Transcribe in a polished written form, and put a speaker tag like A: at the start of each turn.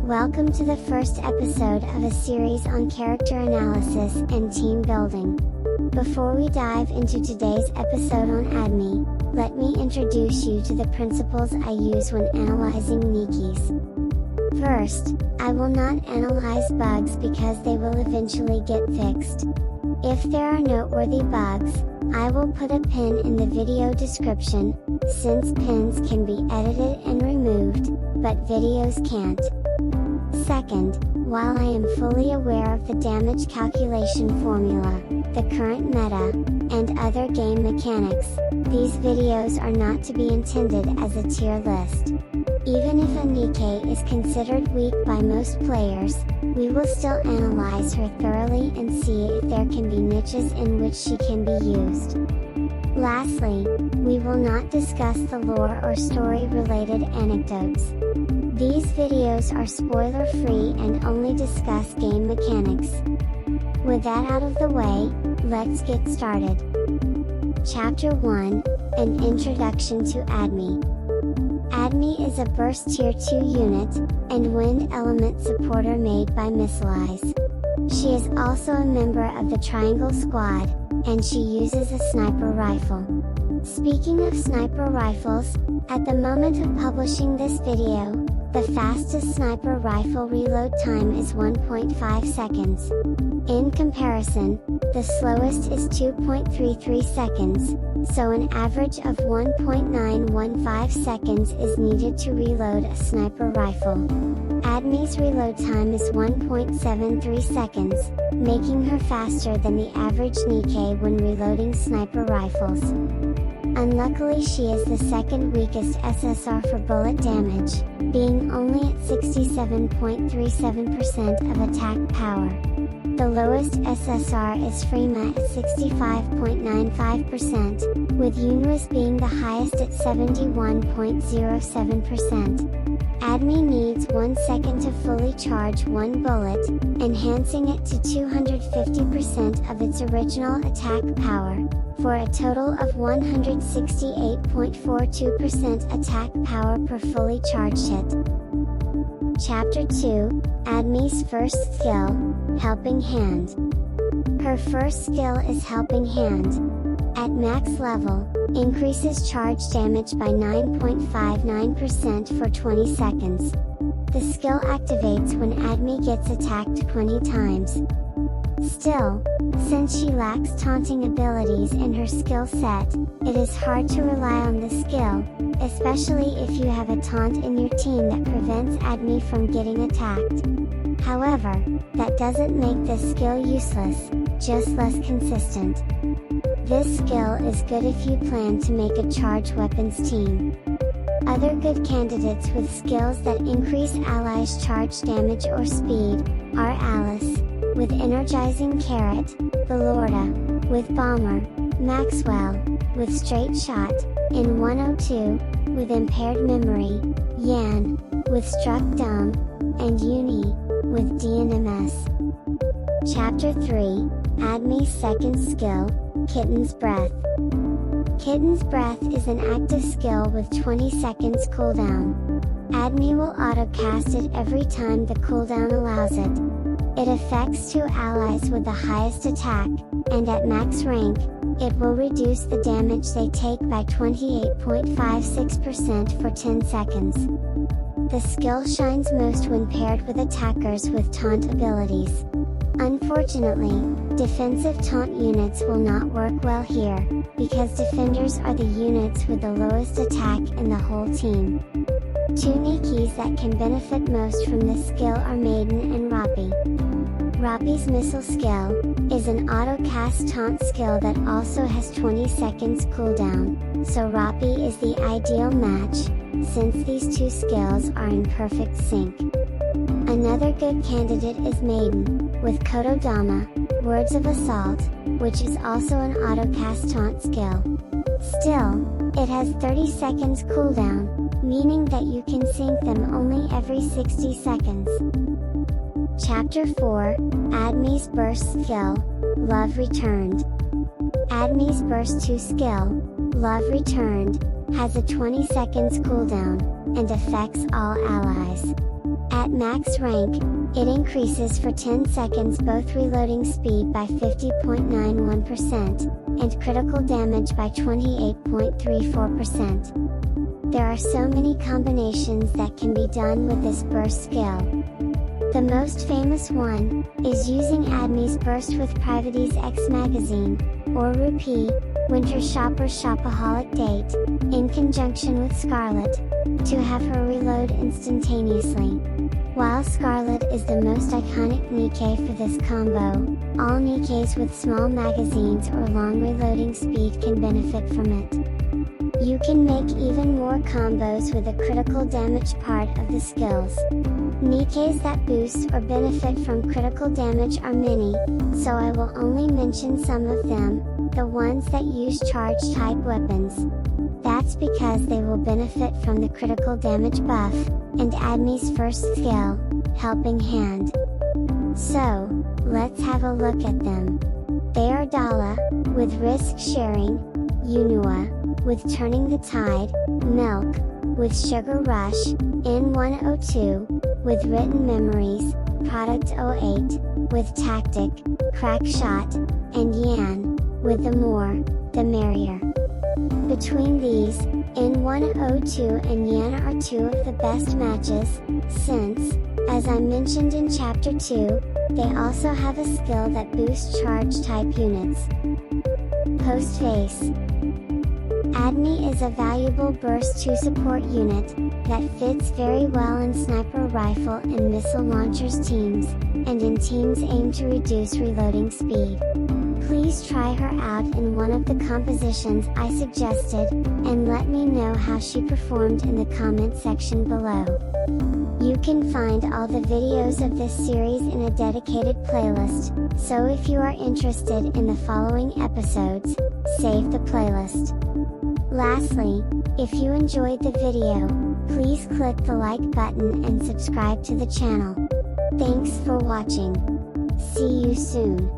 A: Welcome to the first episode of a series on character analysis and team building. Before we dive into today's episode on Admi, let me introduce you to the principles I use when analyzing Nikkes. First, I will not analyze bugs because they will eventually get fixed. If there are noteworthy bugs, I will put a pin in the video description, since pins can be edited and removed, but videos can't. Second, while I am fully aware of the damage calculation formula, the current meta, and other game mechanics, these videos are not to be intended as a tier list. Even if a Nikke is considered weak by most players, we will still analyze her thoroughly and see if there can be niches in which she can be used. Lastly, we will not discuss the lore or story-related anecdotes. These videos are spoiler-free and only discuss game mechanics. With that out of the way, let's get started. Chapter 1, An Introduction to Admi. Admi is a burst tier 2 unit, and wind element supporter made by Missilis. She is also a member of the Triangle Squad, and she uses a sniper rifle. Speaking of sniper rifles, at the moment of publishing this video, the fastest sniper rifle reload time is 1.5 seconds. In comparison, the slowest is 2.33 seconds, so an average of 1.915 seconds is needed to reload a sniper rifle. Admi's reload time is 1.73 seconds, making her faster than the average Nikke when reloading sniper rifles. Unluckily, she is the second weakest SSR for bullet damage, being only at 67.37% of attack power. The lowest SSR is Freema at 65.95%, with Yunwas being the highest at 71.07%. Admi needs 1 second to fully charge one bullet, enhancing it to 250% of its original attack power, for a total of 168.42% attack power per fully charged hit. Chapter 2, Admi's first skill, Helping Hand. Her first skill is Helping Hand. At max level, increases charge damage by 9.59% for 20 seconds. The skill activates when Admi gets attacked 20 times. Still, since she lacks taunting abilities in her skill set, it is hard to rely on the skill, especially if you have a taunt in your team that prevents Admi from getting attacked. However, that doesn't make this skill useless, just less consistent. This skill is good if you plan to make a charge weapons team. Other good candidates with skills that increase allies' charge damage or speed are Alice, with Energizing Carrot, Belorda, with Bomber, Maxwell, with Straight Shot, in 102, with Impaired Memory, Yan, with Struck Dumb, and Uni, with DNMS. Chapter 3, Admi's second skill, Kitten's Breath. Kitten's Breath is an active skill with 20 seconds cooldown. Admi will auto-cast it every time the cooldown allows it. It affects 2 allies with the highest attack, and at max rank, it will reduce the damage they take by 28.56% for 10 seconds. The skill shines most when paired with attackers with taunt abilities. Unfortunately, defensive taunt units will not work well here, because defenders are the units with the lowest attack in the whole team. 2 Nikkes that can benefit most from this skill are Maiden and Roppy. Roppy's missile skill is an auto-cast taunt skill that also has 20 seconds cooldown, so Roppy is the ideal match, since these 2 skills are in perfect sync. Another good candidate is Maiden, with Kododama, Words of Assault, which is also an auto-cast taunt skill. Still, it has 30 seconds cooldown, meaning that you can sync them only every 60 seconds. Chapter 4, Admi's Burst Skill, Love Returned. Admi's Burst 2 skill, Love Returned, has a 20 seconds cooldown, and affects all allies. At max rank, it increases for 10 seconds both reloading speed by 50.91%, and critical damage by 28.34%. There are so many combinations that can be done with this burst skill. The most famous one is using Admi's burst with Private's X magazine, or Rupee, Winter Shopper's Shopaholic Date, in conjunction with Scarlet, to have her reload instantaneously. While Scarlet is the most iconic Nikke for this combo, all Nikkes with small magazines or long reloading speed can benefit from it. You can make even more combos with the critical damage part of the skills. Nikkes that boost or benefit from critical damage are many, so I will only mention some of them, the ones that use charge type weapons. That's because they will benefit from the critical damage buff, and Admi's first skill, Helping Hand. So, let's have a look at them. They are Dala, with risk sharing, Yunua, with turning the tide, Milk, with Sugar Rush, N102, with written memories, Product 08, with Tactic, Crack Shot, and Yan, with the more, the merrier. Between these, N102 and Yan are two of the best matches, since, as I mentioned in Chapter 2, they also have a skill that boosts charge type units. Postface. Admi is a valuable burst 2 support unit, that fits very well in sniper rifle and missile launchers teams, and in teams aimed to reduce reloading speed. Please try her out in one of the compositions I suggested, and let me know how she performed in the comment section below. You can find all the videos of this series in a dedicated playlist, so if you are interested in the following episodes, save the playlist. Lastly, if you enjoyed the video, please click the like button and subscribe to the channel. Thanks for watching. See you soon.